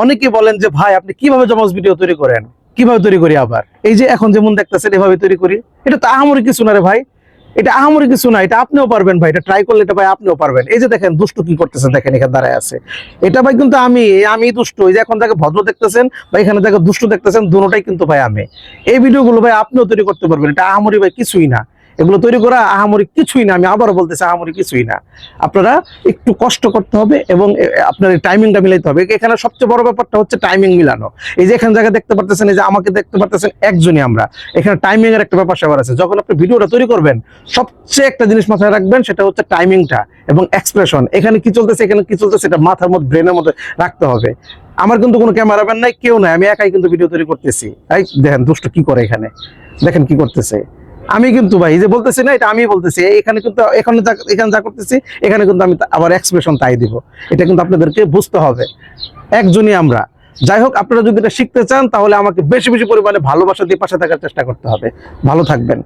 অনেকে বলেন যে ভাই আপনি কিভাবে জমজ ভিডিও তৈরি করেন, কিভাবে তৈরি করি আবার এই যে এখন যেমন দেখতেছেন এভাবে তৈরি করি। এটা তো আহামরি কিছু না রে ভাই, এটা আহামরি কিছু না, এটা আপনিও পারবেন ভাই, এটা ট্রাই করলে এটা ভাই আপনিও পারবেন। এই যে দেখেন দুষ্টু কি করতেছেন, দেখেন এখানে দাঁড়ায় আছে, এটা ভাই কিন্তু আমি দুষ্টু। এই যে এখন তাকে ভদ্র দেখতেছেন বা এখানে তাকে দুষ্টু দেখতেছেন, দুটোটাই কিন্তু ভাই আমি। এই ভিডিওগুলো ভাই আপনিও তৈরি করতে পারবেন, এটা আহামরি ভাই কিছুই না। এগুলো তৈরি করা আহামরি কিছুই না, আমি আবারও বলতেছি আহামরি কিছুই না। আপনারা একটু কষ্ট করতে হবে এবং আপনার টাইমিংটা মিলাইতে হবে। এখানে সবচেয়ে বড় ব্যাপারটা হচ্ছে টাইমিং মিলানো। এই যে এখানে জায়গা দেখতে পারতেছেন, এই যে আমাকে দেখতে পারতেছেন, একজনই আমরা। এখানে টাইমিং এর একটা ব্যাপার স্যাপার আছে। যখন আপনি ভিডিওটা তৈরি করবেন, সবচেয়ে একটা জিনিস মাথায় রাখবেন, সেটা হচ্ছে টাইমিংটা এবং এক্সপ্রেশন। এখানে কি চলতেছে, এখানে কি চলতেছে, এটা মাথার মধ্যে, ব্রেনের মধ্যে রাখতে হবে। আমার কিন্তু কোনো ক্যামেরাম্যান নাই, কেউ নাই, আমি একাই কিন্তু ভিডিও তৈরি করতেছি। এই দেখেন দুষ্ট কি করে, এখানে দেখেন কি করতেছে। আমি কিন্তু ভাই এই যে বলতেছি না, এটা আমি বলতেছি। এখানে কিন্তু এখানে যা করতেছি, এখানে কিন্তু আমি আবার এক্সপ্রেশন তাই দিব। এটা কিন্তু আপনাদেরকে বুঝতে হবে, একজনই আমরা। যাই হোক, আপনারা যদি এটা শিখতে চান তাহলে আমাকে বেশি বেশি পরিমাণে ভালোবাসা দিয়ে পাশে থাকার চেষ্টা করতে হবে। ভালো থাকবেন।